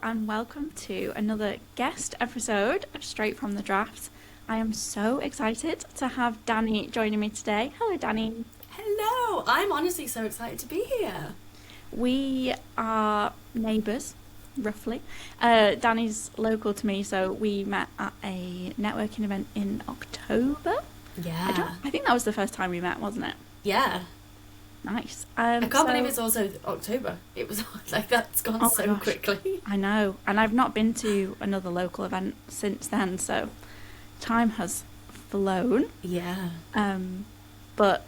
and welcome to another guest episode of Straight from the Drafts. I am so excited to have Dani joining me today. Hello, Dani. Hello, I'm honestly so excited to be here. We are neighbours, roughly. Dani's local to me, so we met at a networking event in October. Yeah. I think that was the first time we met, wasn't it? Yeah. Nice. I can't believe it's also October. It was like that's gone so gosh. quickly. I know, and I've not been to another local event since then, so time has flown. Yeah. But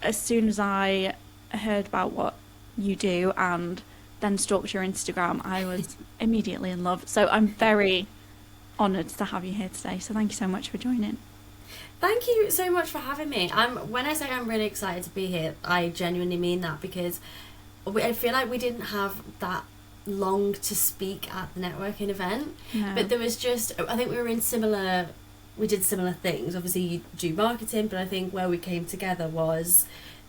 as soon as I heard about what you do and then stalked your Instagram, I was immediately in love. So I'm very honoured to have you here today. So thank you so much for joining. Thank you so much for having me. When I say I'm really excited to be here, I genuinely mean that, because I feel like we didn't have that long to speak at the networking event. No. But there was just, I think we did similar things. Obviously you do marketing, but I think where we came together was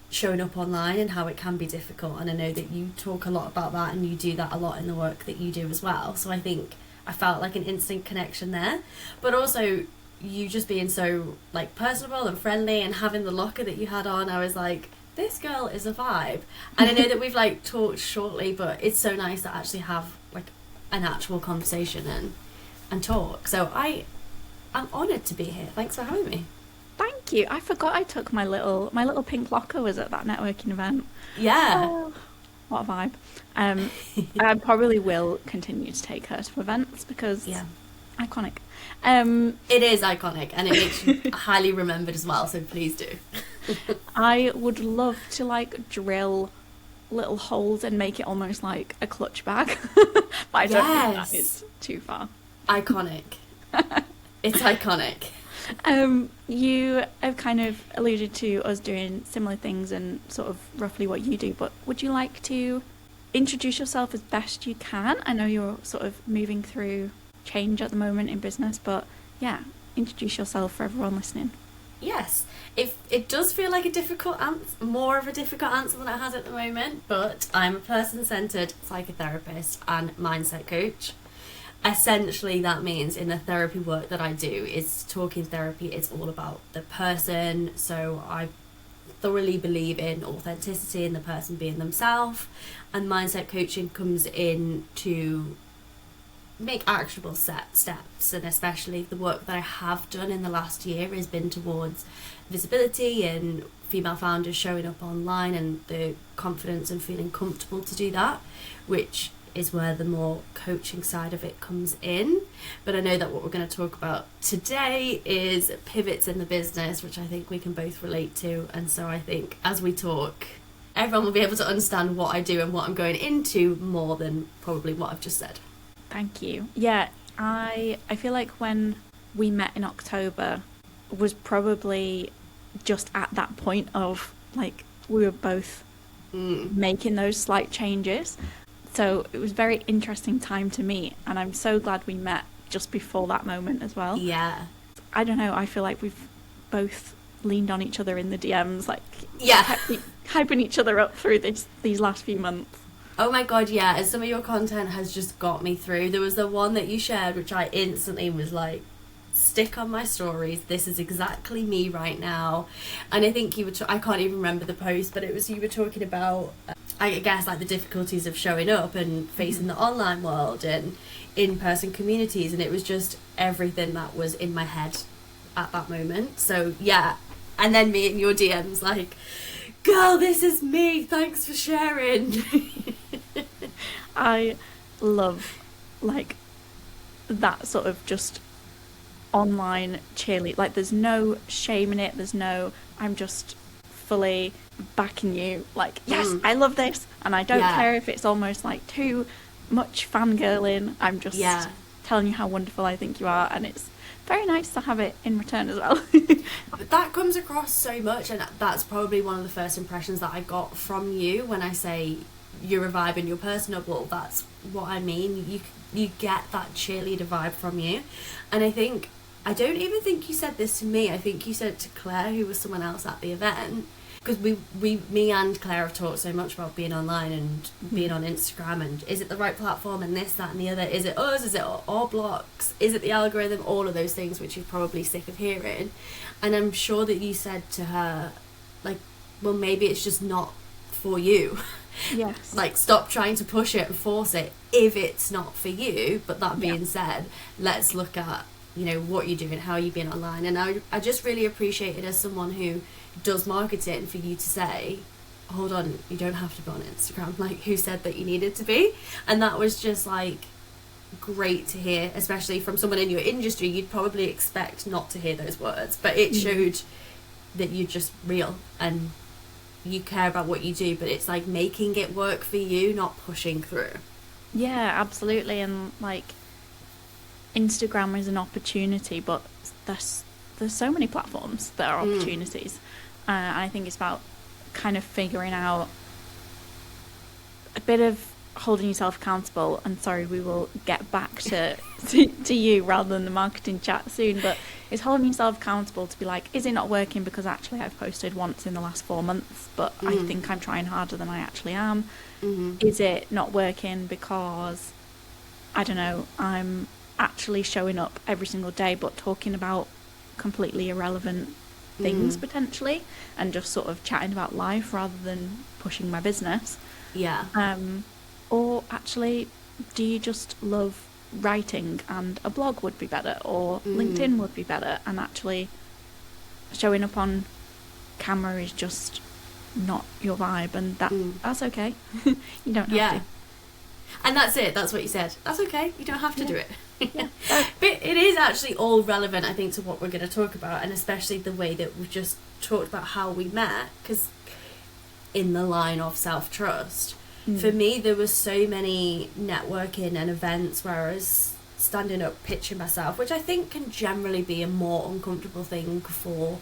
showing up online and how it can be difficult. And I know that you talk a lot about that and you do that a lot in the work that you do as well. So I think I felt like an instant connection there. But also you just being so like personable and friendly and having the locker that you had on, I was like, this girl is a vibe. And I know that we've like talked shortly, but it's so nice to actually have like an actual conversation and talk. So I'm honoured to be here. Thanks for having me. Thank you. I forgot I took my little pink locker was at that networking event. Yeah. Oh, what a vibe. I probably will continue to take her to events because iconic. It is iconic and it makes you highly remembered as well, so please do. I would love to like drill little holes and make it almost like a clutch bag. But I don't think that is too far. Iconic. It's iconic. You have kind of alluded to us doing similar things and sort of roughly what you do, but would you like to introduce yourself as best you can? I know you're sort of moving through change at the moment in business, but yeah, introduce yourself for everyone listening. Yes, if it does feel like a difficult answer, more of a difficult answer than it has at the moment, but I'm a person-centered psychotherapist and mindset coach. Essentially, that means in the therapy work that I do is talking therapy. It's all about the person. So I thoroughly believe in authenticity and the person being themselves. And mindset coaching comes in to make actionable steps. And especially the work that I have done in the last year has been towards visibility and female founders showing up online and the confidence and feeling comfortable to do that, which is where the more coaching side of it comes in. But I know that what we're going to talk about today is pivots in the business, which I think we can both relate to. And so I think as we talk, everyone will be able to understand what I do and what I'm going into more than probably what I've just said. Thank you. Yeah, I feel like when we met in October was probably just at that point of like we were both making those slight changes. So it was a very interesting time to meet, and I'm so glad we met just before that moment as well. Yeah. I don't know, I feel like we've both leaned on each other in the DMs, like hyping each other up through these last few months. Oh my god, yeah, and some of your content has just got me through. There was the one that you shared, which I instantly was like, stick on my stories, this is exactly me right now. And I think you were I can't even remember the post, but it was you were talking about I guess like the difficulties of showing up and facing the online world and in-person communities, and it was just everything that was in my head at that moment. So yeah, and then me in your DMs like, girl, this is me, thanks for sharing. I love like that sort of just online cheerlead, like there's no shame in it, there's no I'm just fully backing you, like yes, I love this, and I don't care if it's almost like too much fangirling. I'm just telling you how wonderful I think you are, and it's very nice to have it in return as well. But that comes across so much, and that's probably one of the first impressions that I got from you when I say you're a vibe and you're personable. That's what I mean. You get that cheerleader vibe from you, and I don't even think you said this to me. I think you said it to Claire, who was someone else at the event. because me and Claire have talked so much about being online and being on Instagram, and is it the right platform, and this, that and the other, is it us, is it our blocks, is it the algorithm, all of those things which you're probably sick of hearing. And I'm sure that you said to her, like, well, maybe it's just not for you. Yes. Like, stop trying to push it and force it if it's not for you. But that being said, let's look at, you know, what you're doing, how you've been online. And I just really appreciate it as someone who does marketing, for you to say, hold on, you don't have to be on Instagram. Like, who said that you needed to be? And that was just like great to hear, especially from someone in your industry. You'd probably expect not to hear those words, but it showed that you're just real and you care about what you do, but it's like making it work for you, not pushing through. Yeah, absolutely. And like, Instagram is an opportunity, but there's so many platforms that are opportunities. I think it's about kind of figuring out a bit of holding yourself accountable. And sorry, we will get back to you rather than the marketing chat soon, but it's holding yourself accountable to be like, is it not working because actually I've posted once in the last 4 months, but I think I'm trying harder than I actually am? Is it not working because, I don't know, I'm actually showing up every single day but talking about completely irrelevant things potentially, and just sort of chatting about life rather than pushing my business? Or actually, do you just love writing and a blog would be better, or LinkedIn would be better, and actually showing up on camera is just not your vibe, and that's okay. You don't have to. And that's it, that's what you said. That's okay, you don't have to do it. But it is actually all relevant, I think, to what we're going to talk about, and especially the way that we've just talked about how we met, because in the line of self-trust, for me there was so many networking and events where I was standing up pitching myself, which I think can generally be a more uncomfortable thing for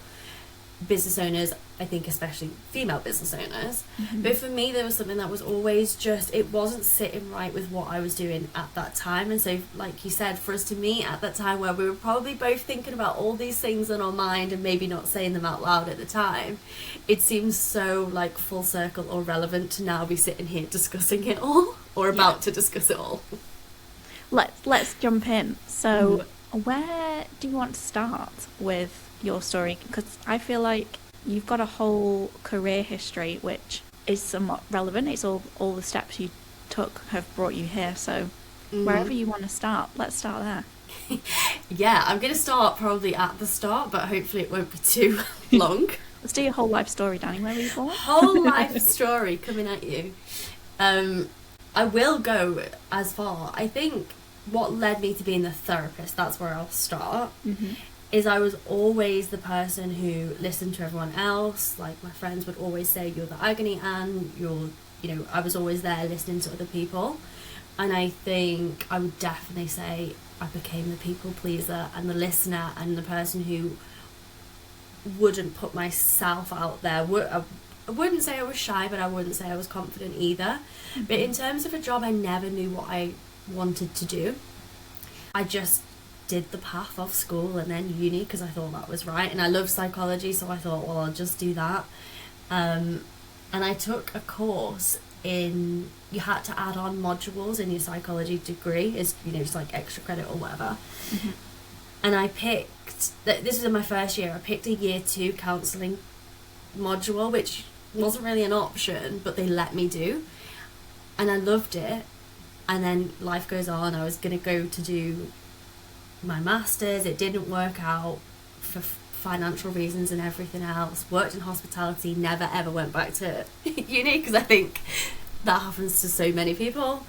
business owners, I think especially female business owners. But for me there was something that was always just, it wasn't sitting right with what I was doing at that time. And so, like you said, for us to meet at that time where we were probably both thinking about all these things in our mind and maybe not saying them out loud at the time, it seems so like full circle or relevant to now be sitting here discussing it all, or about to discuss it all. Let's jump in. So where do you want to start with your story? Because I feel like you've got a whole career history which is somewhat relevant. It's all the steps you took have brought you here, so wherever you want to start, let's start there. I'm going to start probably at the start, but hopefully it won't be too long. Let's do your whole life story, Dani. Where were you born? Whole life story coming at you. I will go as far, I think what led me to being the therapist, that's where I'll start, is I was always the person who listened to everyone else. Like, my friends would always say, you're the agony aunt, I was always there listening to other people. And I think I would definitely say I became the people pleaser and the listener and the person who wouldn't put myself out there. I wouldn't say I was shy, but I wouldn't say I was confident either. But in terms of a job, I never knew what I wanted to do. I just did the path of school and then uni because I thought that was right, and I love psychology, so I thought, well, I'll just do that. And I took a course in, you had to add on modules in your psychology degree, is just like extra credit or whatever. And I picked, this was in my first year, I picked a year 2 counselling module, which wasn't really an option, but they let me do, and I loved it. And then life goes on. I was going to go to do my master's. It didn't work out for financial reasons and everything else. Worked in hospitality, never ever went back to uni, because I think that happens to so many people.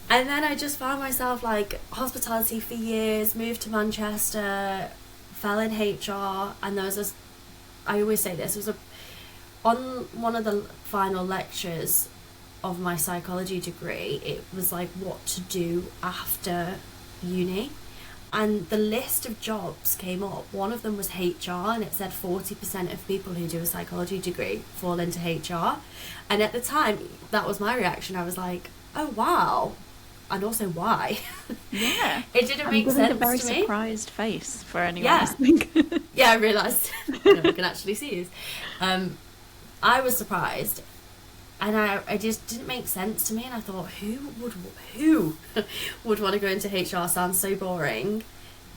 And then I just found myself like hospitality for years, moved to Manchester, fell in HR, and there was this, I always say this, it was on one of the final lectures of my psychology degree, it was like what to do after uni, and the list of jobs came up. One of them was HR, and it said 40% of people who do a psychology degree fall into HR. And at the time, that was my reaction. I was like, oh wow, and also why? Yeah, it didn't make sense to me. A very surprised face for anyone Yeah. listening. Yeah, I realised. I can actually see you. I was surprised, and I just didn't make sense to me, and I thought, who would want to go into HR? Sounds so boring.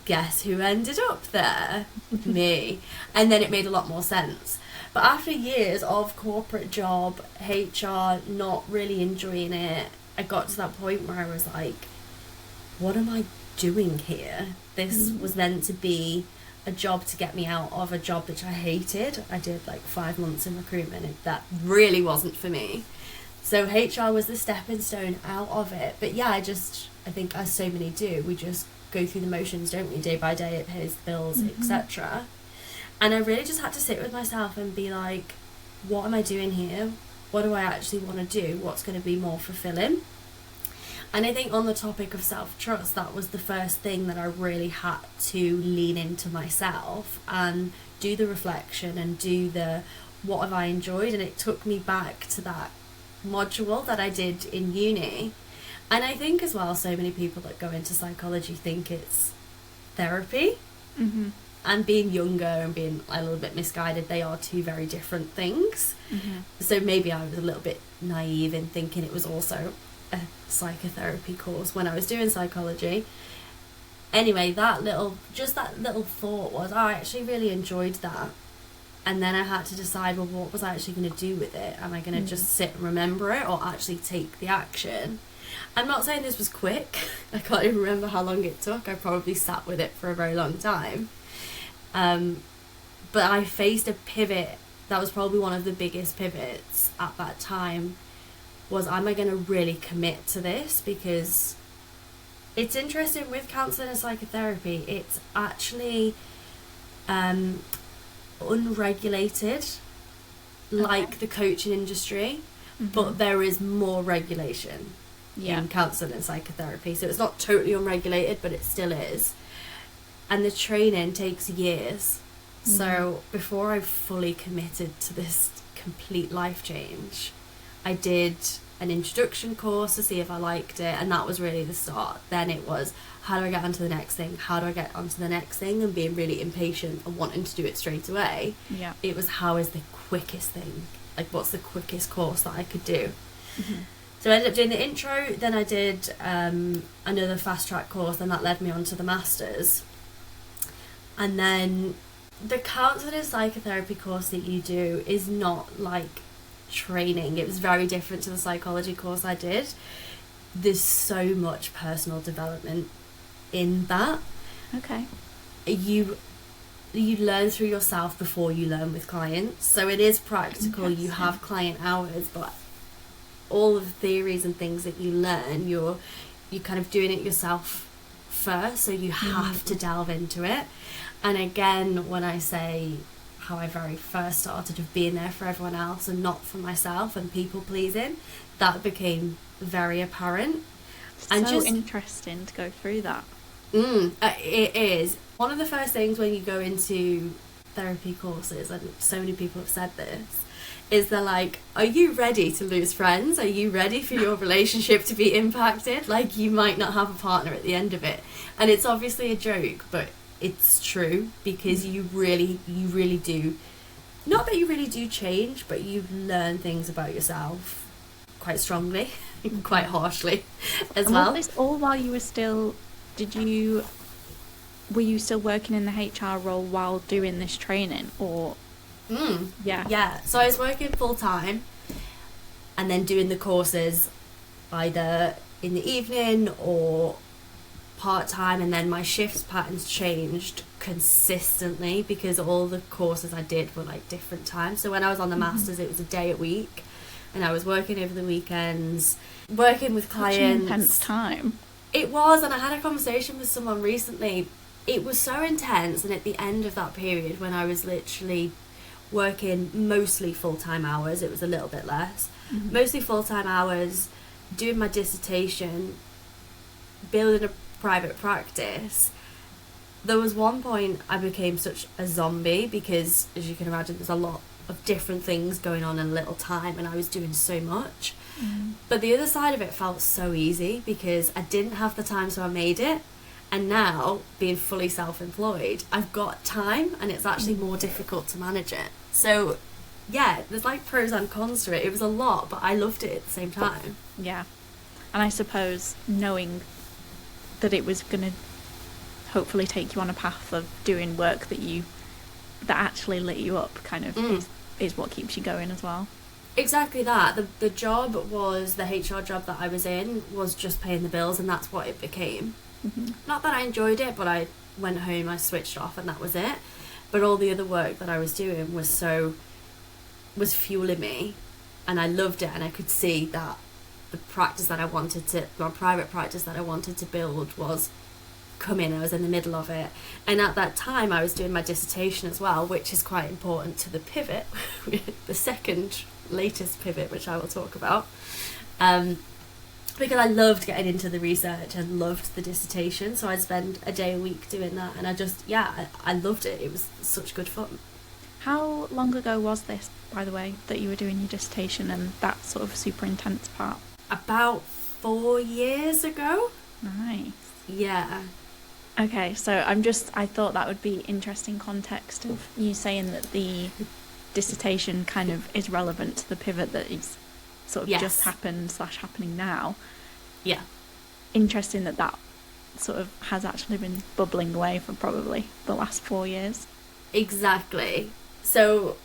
Guess who ended up there? Me. And then it made a lot more sense. But after years of corporate job, HR, not really enjoying it, I got to that point where I was like, what am I doing here? This was meant to be a job to get me out of a job which I hated. I did like 5 months in recruitment, and that really wasn't for me. So HR was the stepping stone out of it. But yeah, I think as so many do, we just go through the motions, don't we, day by day, it pays the bills, etc. And I really just had to sit with myself and be like, what am I doing here? What do I actually want to do? What's going to be more fulfilling? And I think on the topic of self-trust, that was the first thing that I really had to lean into myself and do the reflection and do the what have I enjoyed. And it took me back to that module that I did in uni. And I think as well, so many people that go into psychology think it's therapy. And being younger and being a little bit misguided, they are two very different things. So maybe I was a little bit naive in thinking it was also a psychotherapy course when I was doing psychology. Anyway, that little thought was, I actually really enjoyed that. And then I had to decide, well, what was I actually going to do with it? Am I going to just sit and remember it, or actually take the action? I'm not saying this was quick. I can't even remember how long it took. I probably sat with it for a very long time. But I faced a pivot that was probably one of the biggest pivots at that time, was, am I going to really commit to this? Because it's interesting with counselling and psychotherapy, it's actually unregulated, like the coaching industry, but there is more regulation in counselling and psychotherapy. So it's not totally unregulated, but it still is. And the training takes years. So before I fully committed to this complete life change, I did an introduction course to see if I liked it, and that was really the start. Then it was, how do I get onto the next thing? How do I get onto the next thing? And being really impatient and wanting to do it straight away. It was, how is the quickest thing? Like, what's the quickest course that I could do? So I ended up doing the intro, then I did another fast track course, and that led me on to the masters. And then the counselling and psychotherapy course that you do is not like training. It was very different to the psychology course I did. There's so much personal development in that. Okay. You learn through yourself before you learn with clients. So it is practical. You have client hours, but all of the theories and things that you learn, you're kind of doing it yourself first, so you have to delve into it. And again, when I say how I very first started of being there for everyone else and not for myself and people pleasing, that became very apparent. And so interesting to go through that. It is. One of the first things when you go into therapy courses, and so many people have said this, is they're like, are you ready to lose friends? Are you ready for your relationship to be impacted? Like, you might not have a partner at the end of it. And it's obviously a joke, but it's true, because you really do, not that you really do change, but you learn things about yourself quite strongly, quite harshly as and well. Was this all while you were still, were you still working in the HR role while doing this training, or? Yeah, so I was working full time and then doing the courses either in the evening or part-time, and then my shifts patterns changed consistently because all the courses I did were like different times. So when I was on the masters, it was a day a week, and I was working over the weekends, working with clients. Such an intense time. It was, and I had a conversation with someone recently. It was so intense, and at the end of that period, when I was literally working mostly full-time hours, it was a little bit less, mostly full-time hours, doing my dissertation, building a private practice, there was one point I became such a zombie, because as you can imagine, there's a lot of different things going on in a little time, and I was doing so much. But the other side of it felt so easy because I didn't have the time, so I made it. And now, being fully self-employed, I've got time, and it's actually more difficult to manage it. So yeah, there's like pros and cons to it. It was a lot, but I loved it at the same time. Yeah. And I suppose knowing that it was going to hopefully take you on a path of doing work that actually lit you up kind of is what keeps you going as well. Exactly that. The job was, the HR job that I was in was just paying the bills, and that's what it became. Mm-hmm. Not that I enjoyed it, but I went home, I switched off, and that was it. But all the other work that I was doing was fueling me, and I loved it, and I could see that the practice that I wanted to, my private practice that I wanted to build was coming. I was in the middle of it, and at that time I was doing my dissertation as well, which is quite important to the pivot, the second latest pivot, which I will talk about, because I loved getting into the research and loved the dissertation, so I'd spend a day a week doing that, and I loved it. It was such good fun. How long ago was this, by the way, that you were doing your dissertation and that sort of super intense part? About 4 years ago. Nice. Yeah. Okay, so I thought that would be interesting context of you saying that the dissertation kind of is relevant to the pivot that is sort of just happened / happening now. Yeah. Interesting that sort of has actually been bubbling away for probably the last 4 years. Exactly. So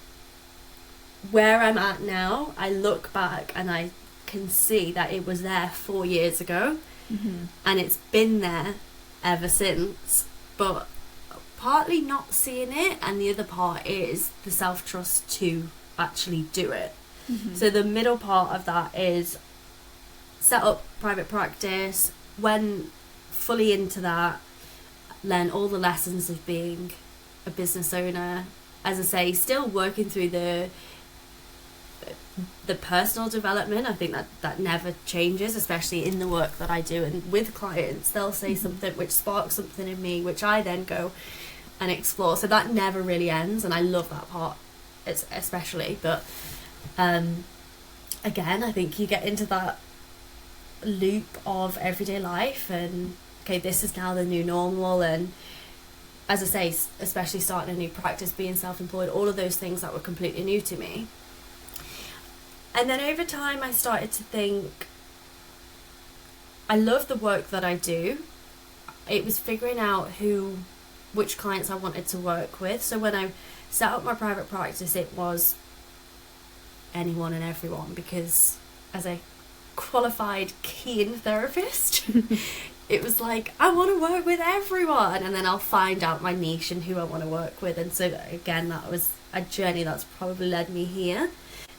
where I'm at now, I look back and I can see that it was there 4 years ago, and it's been there ever since, but partly not seeing it, and the other part is the self-trust to actually do it. So the middle part of that is set up private practice, went fully into that, learn all the lessons of being a business owner. As I say, still working through the personal development. I think that never changes, especially in the work that I do, and with clients they'll say something which sparks something in me, which I then go and explore, so that never really ends, and I love that part especially. But again, I think you get into that loop of everyday life, and okay, this is now the new normal, and as I say, especially starting a new practice, being self-employed, all of those things that were completely new to me. And then over time I started to think, I love the work that I do. It was figuring out which clients I wanted to work with. So when I set up my private practice, it was anyone and everyone, because as a qualified keen therapist, it was like, I want to work with everyone, and then I'll find out my niche and who I want to work with. And so again, that was a journey that's probably led me here.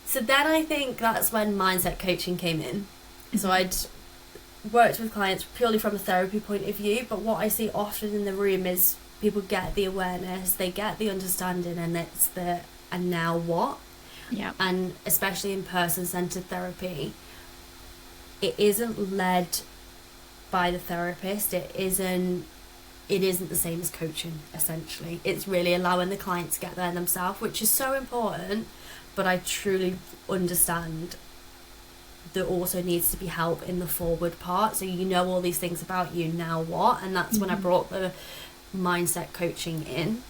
So then I think that's when mindset coaching came in. So I'd worked with clients purely from a therapy point of view, but what I see often in the room is people get the awareness, they get the understanding, and it's the and now what? Yeah. And especially in person-centered therapy, it isn't led by the therapist. It isn't the same as coaching, essentially. It's really allowing the client to get there themselves, which is so important. But I truly understand there also needs to be help in the forward part. So you know all these things about you, now what? And that's when I brought the mindset coaching in.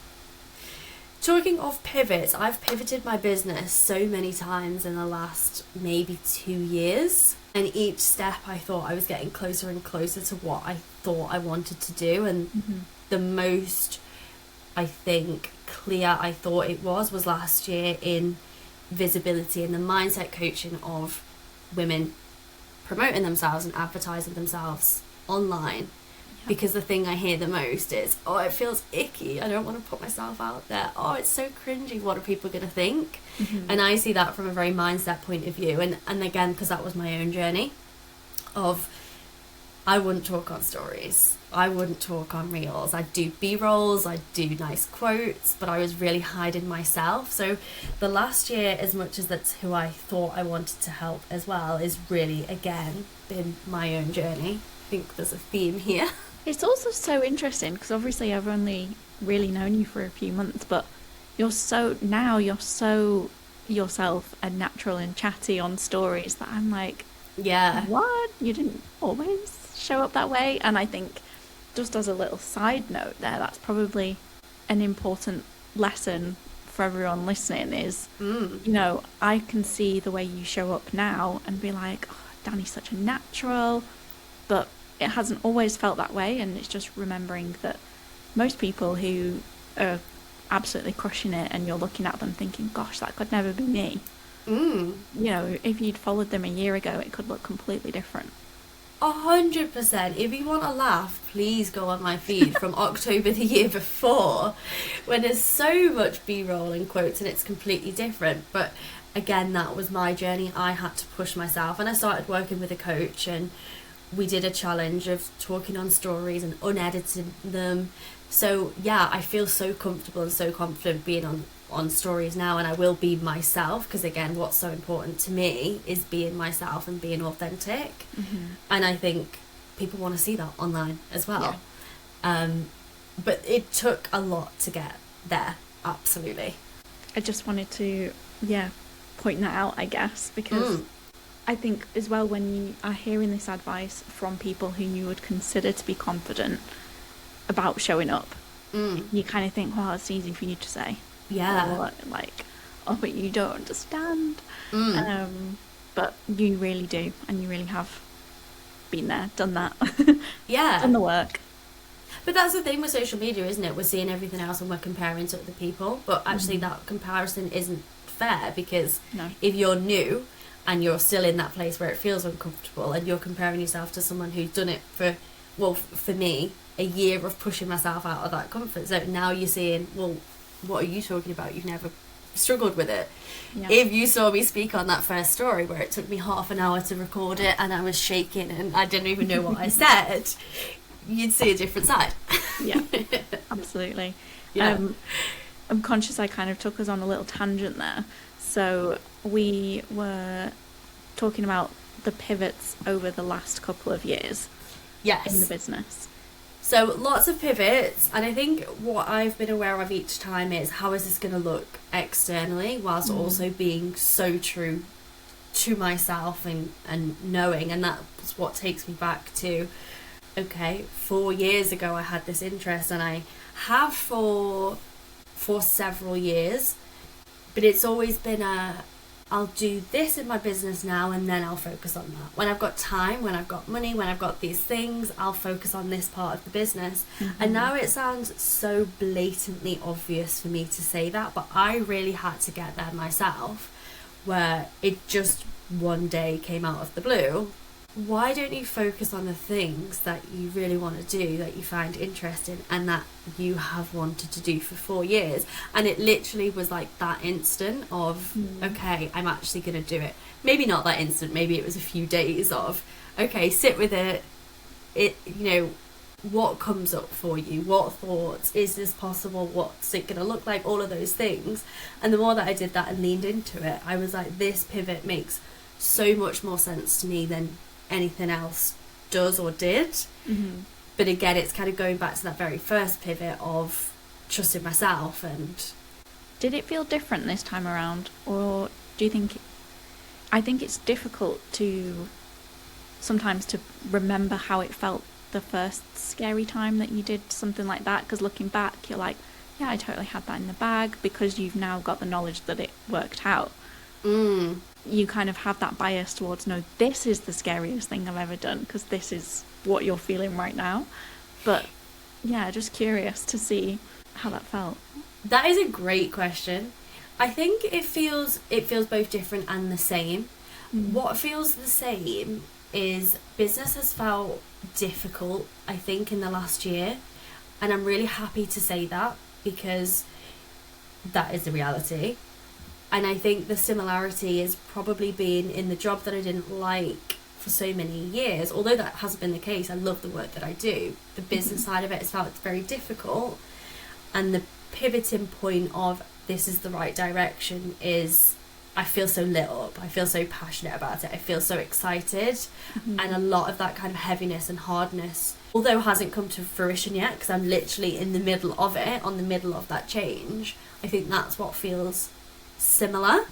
Talking of pivots, I've pivoted my business so many times in the last maybe 2 years. And each step I thought I was getting closer and closer to what I thought I wanted to do. And the most, I think, clear I thought it was last year in visibility and the mindset coaching of women promoting themselves and advertising themselves online. Because the thing I hear the most is, oh, it feels icky, I don't want to put myself out there, oh, it's so cringy, what are people going to think? And I see that from a very mindset point of view, and again, because that was my own journey of, I wouldn't talk on stories, I wouldn't talk on reels, I'd do b-rolls, I'd do nice quotes, but I was really hiding myself. So the last year, as much as that's who I thought I wanted to help as well, is really, again, been my own journey. I think there's a theme here. It's also so interesting because obviously I've only really known you for a few months, but you're so yourself and natural and chatty on stories that I'm like, yeah, what? You didn't always show up that way? And I think, just as a little side note there, that's probably an important lesson for everyone listening is, you know, I can see the way you show up now and be like, oh, Dani's such a natural, but it hasn't always felt that way. And it's just remembering that most people who are absolutely crushing it and you're looking at them thinking, gosh, that could never be me. You know, if you'd followed them a year ago, it could look completely different. 100%. If you want a laugh, please go on my feed from October the year before, when there's so much B-roll and quotes and it's completely different. But again, that was my journey. I had to push myself, and I started working with a coach, and we did a challenge of talking on stories and unediting them. So yeah, I feel so comfortable and so confident being on stories now, and I will be myself, because again, what's so important to me is being myself and being authentic. And I think people want to see that online as well. But it took a lot to get there, absolutely. I just wanted to point that out, I guess, because I think as well, when you are hearing this advice from people who you would consider to be confident about showing up, you kind of think, well, it's easy for you to say. Or like, oh, but you don't understand. But you really do, and you really have been there, done that. Done the work. But that's the thing with social media, isn't it? We're seeing everything else and we're comparing to other people, but actually that comparison isn't fair, because if you're new and you're still in that place where it feels uncomfortable and you're comparing yourself to someone who's done it for, well, for me, a year of pushing myself out of that comfort zone, now you're saying, well, what are you talking about? You've never struggled with it. If you saw me speak on that first story where it took me half an hour to record it and I was shaking and I didn't even know what I said, you'd see a different side. Absolutely. I'm conscious I kind of took us on a little tangent there. So we were talking about the pivots over the last couple of years in the business. So lots of pivots, and I think what I've been aware of each time is, how is this going to look externally whilst also being so true to myself and knowing, and that's what takes me back to, okay, 4 years ago I had this interest, and I have for several years, but it's always been I'll do this in my business now and then I'll focus on that. When I've got time, when I've got money, when I've got these things, I'll focus on this part of the business. And now it sounds so blatantly obvious for me to say that, but I really had to get there myself, where it just one day came out of the blue. Why don't you focus on the things that you really want to do, that you find interesting, and that you have wanted to do for 4 years? And it literally was like that instant of, okay, I'm actually going to do it. Maybe not that instant, maybe it was a few days of, okay, sit with it, you know, what comes up for you, what thoughts, is this possible, what's it going to look like, all of those things. And the more that I did that and leaned into it, I was like, this pivot makes so much more sense to me than anything else does or did. But again, it's kind of going back to that very first pivot of trusting myself. And did it feel different this time around, or do you think I think it's difficult to sometimes to remember how it felt the first scary time that you did something like that, because looking back you're like, yeah, I totally had that in the bag, because you've now got the knowledge that it worked out. You kind of have that bias towards, no, this is the scariest thing I've ever done, because this is what you're feeling right now. But yeah, just curious to see how that felt. That is a great question. I think it feels both different and the same. What feels the same is business has felt difficult, I think, in the last year, and I'm really happy to say that, because that is the reality. And I think the similarity is probably being in the job that I didn't like for so many years. Although that hasn't been the case, I love the work that I do. The business side of it has felt very difficult. And the pivoting point of this is the right direction is, I feel so lit up. I feel so passionate about it. I feel so excited. And a lot of that kind of heaviness and hardness, although hasn't come to fruition yet, because I'm literally in the middle of it, on the middle of that change, I think that's what feels similar.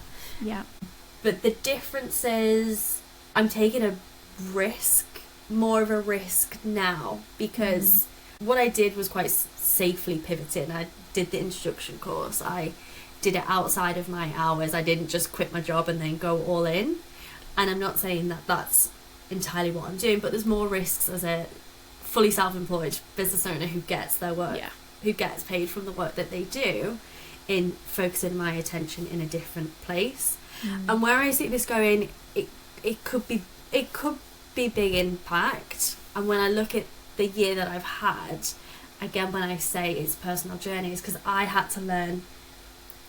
But the difference is I'm taking a risk, more of a risk now, because what I did was quite safely pivoting. I did the introduction course, I did it outside of my hours. I didn't just quit my job and then go all in. And I'm not saying that that's entirely what I'm doing, but there's more risks as a fully self-employed business owner who gets their work, who gets paid from the work that they do, in focusing my attention in a different place. And where I see this going, it could be big impact. And when I look at the year that I've had, again, when I say it's personal journeys, because I had to learn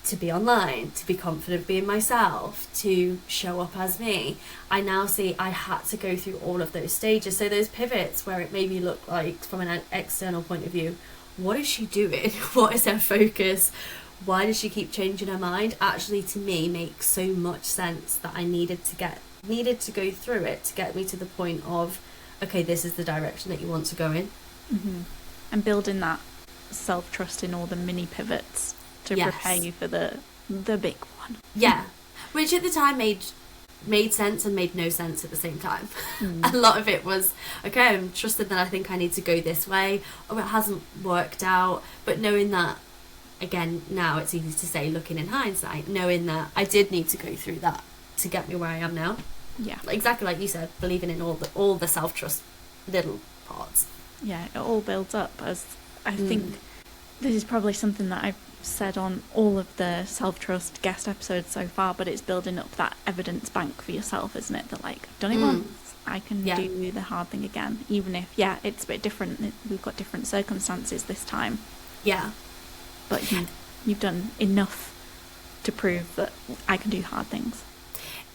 to be online, to be confident being myself, to show up as me. I now see I had to go through all of those stages. So those pivots where it maybe look like, from an external point of view, what is she doing? What is her focus? Why does she keep changing her mind? Actually, to me, makes so much sense that I needed to go through it to get me to the point of, okay, this is the direction that you want to go in. And building that self-trust in all the mini pivots to prepare you for the big one. Yeah, which at the time made sense and made no sense at the same time. A lot of it was, okay, I'm trusted that I think I need to go this way, or it hasn't worked out. But knowing that, again, now it's easy to say, looking in hindsight, knowing that I did need to go through that to get me where I am now. Yeah, exactly like you said, believing in all the self-trust little parts. Yeah, it all builds up. As I think this is probably something that I've said on all of the self-trust guest episodes so far, but it's building up that evidence bank for yourself, isn't it? That, like, I've done it once, I can do the hard thing again, even if it's a bit different, we've got different circumstances this time, but you've done enough to prove that I can do hard things.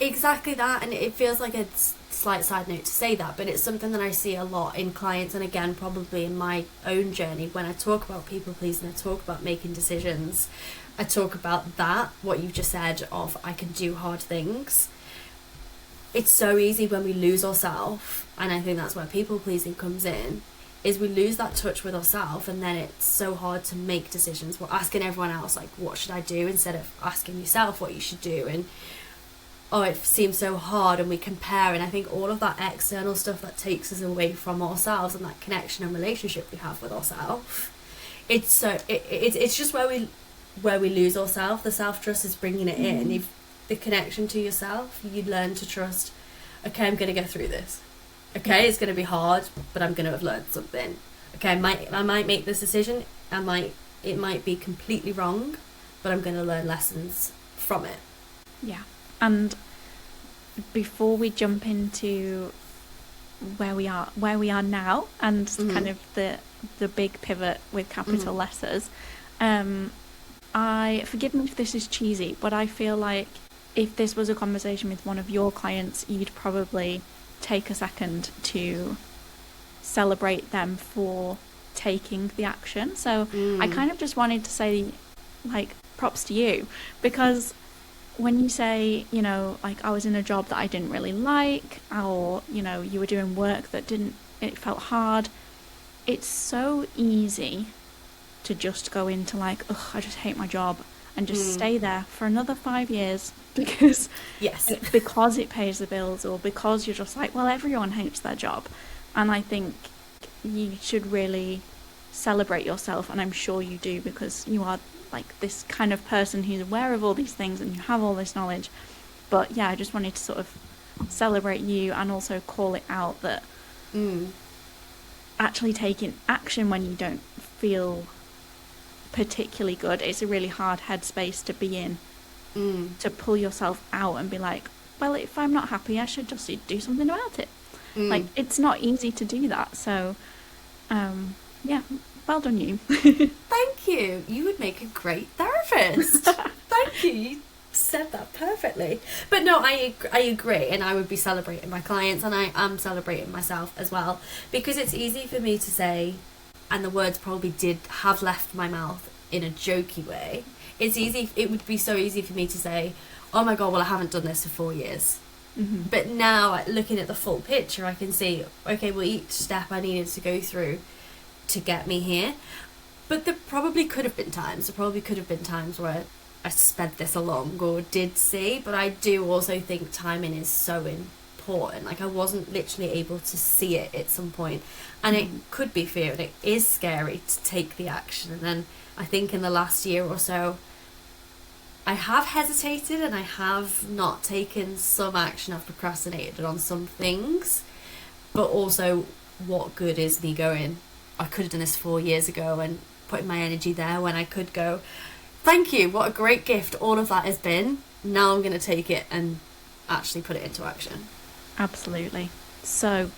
Exactly that. And it feels like a slight side note to say that, but it's something that I see a lot in clients, and again, probably in my own journey, when I talk about people pleasing, I talk about making decisions, I talk about that, what you've just said of I can do hard things. It's so easy when we lose ourselves, and I think that's where people pleasing comes in, is we lose that touch with ourselves, and then it's so hard to make decisions. We're asking everyone else, like, what should I do, instead of asking yourself what you should do. And it seems so hard, and we compare, and I think all of that external stuff that takes us away from ourselves and that connection and relationship we have with ourselves, it's just where we lose ourselves. The self-trust is bringing it in. The connection to yourself, you learn to trust, okay, I'm going to get through this, okay, it's going to be hard, but I'm going to have learned something, okay, I might make this decision, it might be completely wrong, but I'm going to learn lessons from it. And before we jump into where we are now, and kind of the big pivot with capital letters, forgive me if this is cheesy, but I feel like if this was a conversation with one of your clients, you'd probably take a second to celebrate them for taking the action. So I kind of just wanted to say, like, props to you, because when you say, like, I was in a job that I didn't really like, or, you were doing work that it felt hard, it's so easy to just go into, like, ugh, I just hate my job, and just stay there for another 5 years because it pays the bills, or because you're just like, well, everyone hates their job. And I think you should really celebrate yourself, and I'm sure you do, because you are like this kind of person who's aware of all these things and you have all this knowledge. But I just wanted to sort of celebrate you, and also call it out that actually taking action when you don't feel particularly good, it's a really hard headspace to be in, to pull yourself out and be like, well, if I'm not happy, I should just do something about it. Like, it's not easy to do that. So well done you. Thank you. You would make a great therapist. Thank you. You said that perfectly. But no, I agree, and I would be celebrating my clients, and I am celebrating myself as well, because it's easy for me to say, and the words probably did have left my mouth in a jokey way. It would be so easy for me to say, oh my god, well, I haven't done this for 4 years. But now, looking at the full picture, I can see, okay, well, each step I needed to go through to get me here. But there probably could have been times where I sped this along or did see, but I do also think timing is so important. Like, I wasn't literally able to see it at some point, and it could be fear, and it is scary to take the action. And then I think in the last year or so, I have hesitated and I have not taken some action. I've procrastinated on some things, but also, what good is me going, I could have done this 4 years ago, and putting my energy there when I could go, thank you, what a great gift all of that has been. Now I'm going to take it and actually put it into action. Absolutely. So,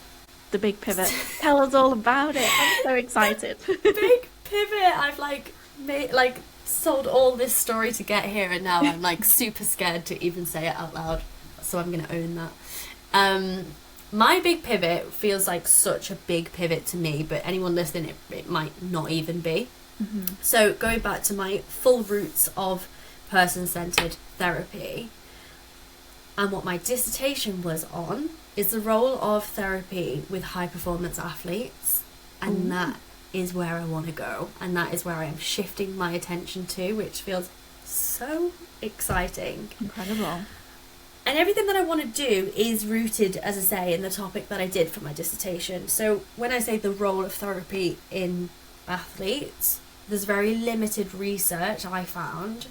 the big pivot. Tell us all about it. I'm so excited. Big pivot. I've sold all this story to get here, and now I'm like super scared to even say it out loud. So I'm going to own that. My big pivot feels like such a big pivot to me, but anyone listening, it might not even be. Mm-hmm. So going back to my full roots of person-centered therapy, and what my dissertation was on is the role of therapy with high-performance athletes, and that is where I want to go, and that is where I am shifting my attention to, which feels so exciting. Incredible. And everything that I want to do is rooted, as I say, in the topic that I did for my dissertation. So when I say the role of therapy in athletes, there's very limited research I found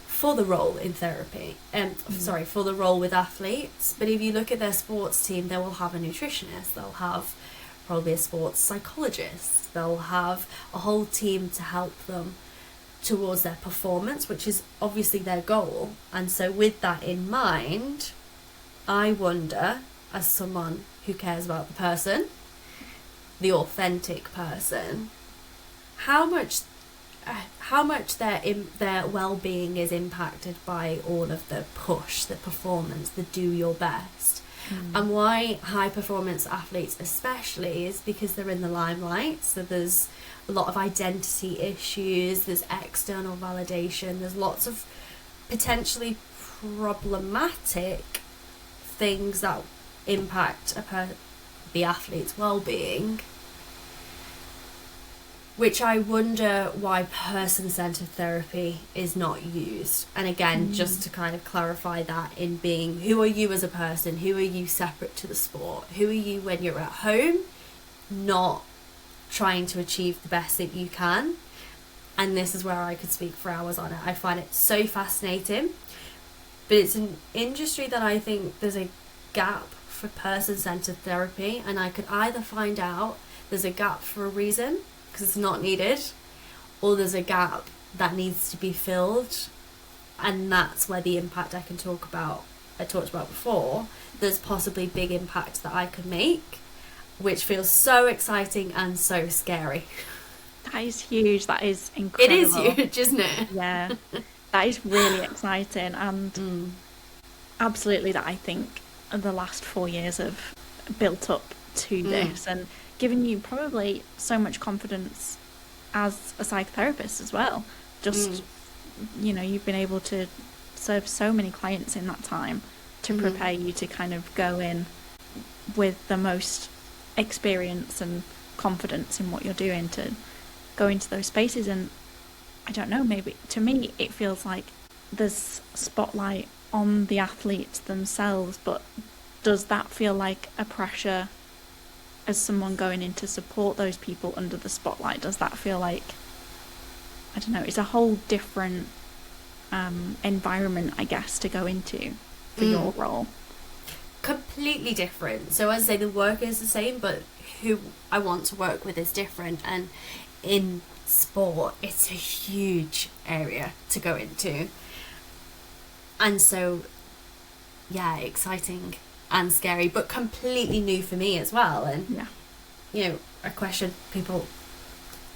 for the role in therapy. For the role with athletes. But if you look at their sports team, they will have a nutritionist, they'll have probably a sports psychologist, they'll have a whole team to help them towards their performance, which is obviously their goal. And so with that in mind, I wonder, as someone who cares about the person, the authentic person, how much their well-being is impacted by all of the push, the performance, the do your best. And why high performance athletes especially is because they're in the limelight. So there's a lot of identity issues, there's external validation, there's lots of potentially problematic things that impact the athlete's well-being, which I wonder why person-centered therapy is not used. And again, just to kind of clarify that, in being, who are you as a person? Who are you separate to the sport? Who are you when you're at home, not trying to achieve the best that you can? And this is where I could speak for hours on it. I find it so fascinating. But it's an industry that I think there's a gap for person-centered therapy, and I could either find out there's a gap for a reason, because it's not needed, or there's a gap that needs to be filled, and that's where the impact I talked about before, there's possibly big impact that I could make, which feels so exciting and so scary. That is huge. That is incredible. It is huge, isn't it? Yeah, that is really exciting, and absolutely that I think the last 4 years have built up to this and given you probably so much confidence as a psychotherapist as well. Just, you've been able to serve so many clients in that time to prepare you to kind of go in with the most experience and confidence in what you're doing to go into those spaces. And I don't know, maybe to me it feels like there's spotlight on the athletes themselves, but does that feel like a pressure as someone going in to support those people under the spotlight? Does that feel like, I don't know, it's a whole different environment, I guess, to go into for your role? Completely different. So as I say, the work is the same, but who I want to work with is different. And in sport, it's a huge area to go into. And so, yeah, exciting and scary, but completely new for me as well. And a question people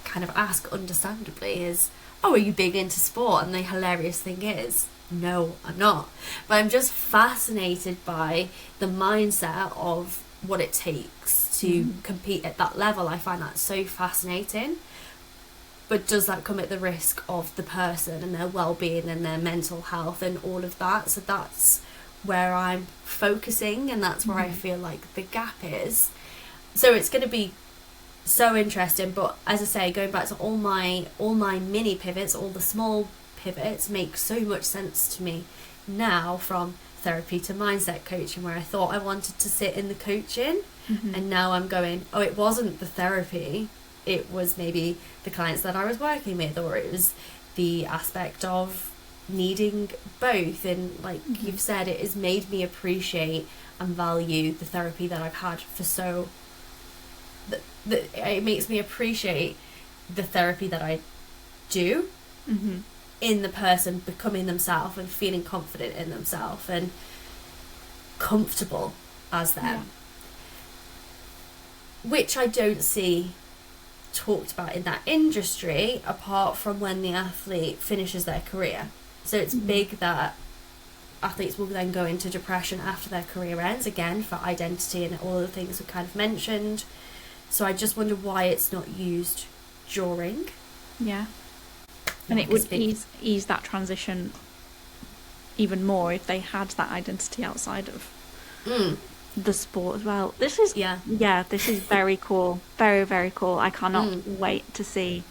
kind of ask understandably is, oh, are you big into sport? And the hilarious thing is, no, I'm not, but I'm just fascinated by the mindset of what it takes to compete at that level. I find that so fascinating. But does that come at the risk of the person and their well-being and their mental health and all of that? So that's where I'm focusing, and that's where I feel like the gap is. So it's going to be so interesting. But as I say, going back to all my mini pivots, all the small pivots make so much sense to me now, from therapy to mindset coaching, where I thought I wanted to sit in the coaching, and now I'm going, oh, it wasn't the therapy, it was maybe the clients that I was working with, or it was the aspect of needing both, and like you've said, it has made me appreciate and value the therapy that I've had for so it makes me appreciate the therapy that I do in the person becoming themselves and feeling confident in themselves and comfortable as them, which I don't see talked about in that industry apart from when the athlete finishes their career. So it's big that athletes will then go into depression after their career ends, again for identity and all the things we kind of mentioned. So I just wonder why it's not used during. Yeah. And it would ease that transition even more if they had that identity outside of the sport as well. This is this is very cool. Very, very cool. I cannot wait to see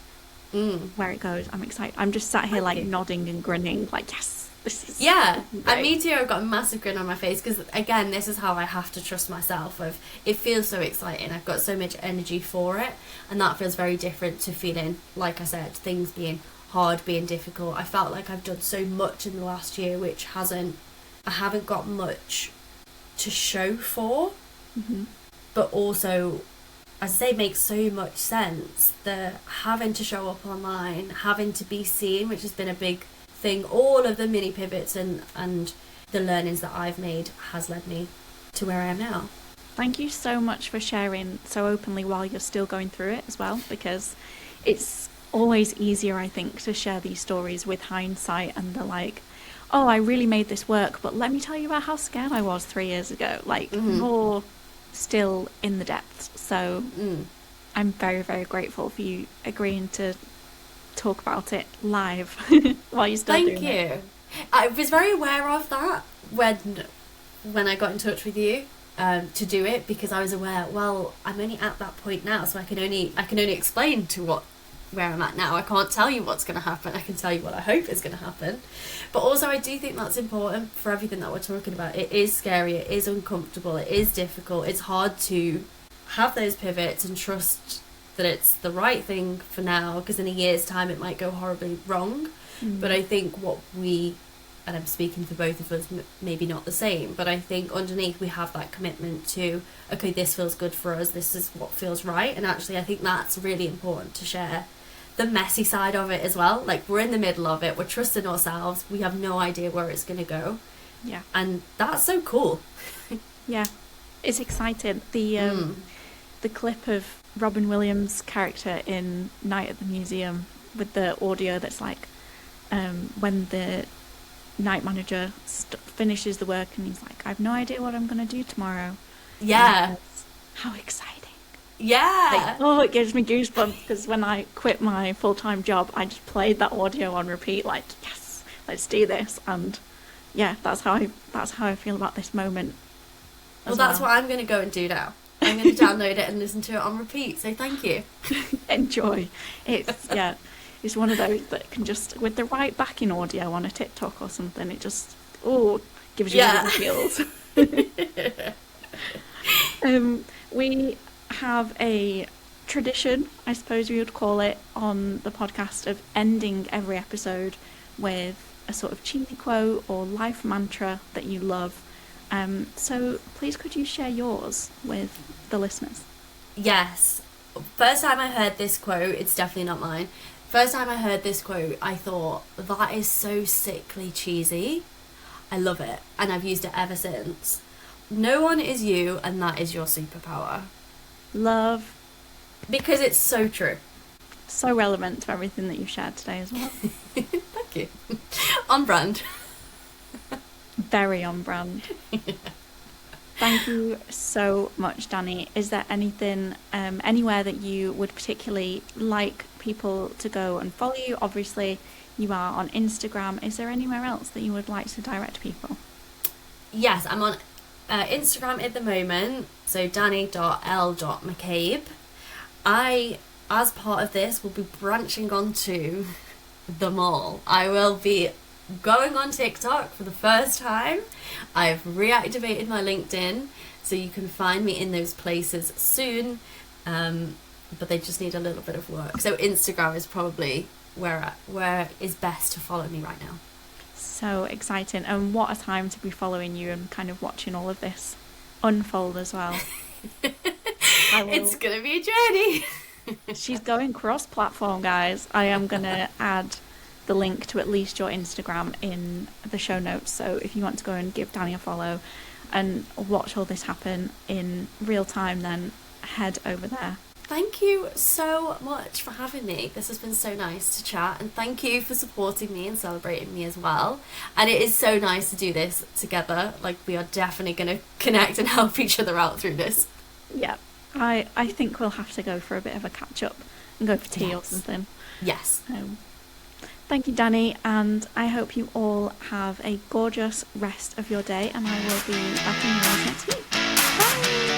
where it goes. I'm excited. I'm just sat here nodding and grinning like, yes, this is and me too. I've got a massive grin on my face because again, this is how I have to trust myself. It feels so exciting. I've got so much energy for it, and that feels very different to feeling, like I said, things being hard, being difficult. I felt like I've done so much in the last year which I haven't got much to show for, but also, as I say, makes so much sense. The having to show up online, having to be seen, which has been a big thing, all of the mini pivots and the learnings that I've made has led me to where I am now. Thank you so much for sharing so openly while you're still going through it as well, because it's always easier, I think, to share these stories with hindsight and the like, oh, I really made this work, but let me tell you about how scared I was 3 years ago. Like, you're still in the depths. So I'm very, very grateful for you agreeing to talk about it live while you're still doing it. Thank you. I was very aware of that when I got in touch with you to do it, because I was aware, well, I'm only at that point now, so I can only explain to where I'm at now. I can't tell you what's going to happen. I can tell you what I hope is going to happen. But also I do think that's important for everything that we're talking about. It is scary, it is uncomfortable, it is difficult. It's hard to have those pivots and trust that it's the right thing for now, because in a year's time it might go horribly wrong. But I think and I'm speaking for both of us, maybe not the same, but I think underneath we have that commitment to, okay, this feels good for us, this is what feels right. And actually I think that's really important to share the messy side of it as well. Like, we're in the middle of it, we're trusting ourselves, we have no idea where it's going to go. Yeah. And that's so cool. Yeah, it's exciting. The clip of Robin Williams' character in Night at the Museum with the audio that's like, when the night manager finishes the work and he's like, I have no idea what I'm going to do tomorrow. Yeah. How exciting. Yeah. Like, it gives me goosebumps, because when I quit my full-time job, I just played that audio on repeat, like, yes, let's do this. And yeah, that's how I feel about this moment. Well, that's what I'm going to go and do now. I'm going to download it and listen to it on repeat. So thank you. Enjoy. It's one of those that can just, with the right backing audio on a TikTok or something, it just gives you the feels. We have a tradition, I suppose we would call it, on the podcast of ending every episode with a sort of cheesy quote or life mantra that you love. So please could you share yours with the listeners? Yes. First time I heard this quote, it's definitely not mine. First time I heard this quote, I thought, that is so sickly cheesy. I love it. And I've used it ever since. No one is you, and that is your superpower. Love. Because it's so true. So relevant to everything that you've shared today as well. Thank you. On brand. Very on brand. Thank you so much, Dani. Is there anything, anywhere that you would particularly like people to go and follow you? Obviously, you are on Instagram. Is there anywhere else that you would like to direct people? Yes, I'm on Instagram at the moment, so dani.l.mccabe. I, as part of this, will be branching onto them all. I will be going on TikTok for the first time. I've reactivated my LinkedIn, so you can find me in those places soon, but they just need a little bit of work. So Instagram is probably where is best to follow me right now. So exciting. And what a time to be following you and kind of watching all of this unfold as well. It's going to be a journey. She's going cross-platform, guys. I am going to add the link to at least your Instagram in the show notes. So if you want to go and give Dani a follow and watch all this happen in real time, then head over there. Thank you so much for having me. This has been so nice to chat, and thank you for supporting me and celebrating me as well. And it is so nice to do this together. Like, we are definitely going to connect and help each other out through this. Yeah, I think we'll have to go for a bit of a catch-up and go for tea or something. Yes. Thank you, Dani, and I hope you all have a gorgeous rest of your day, and I will be back in yours next week. Bye!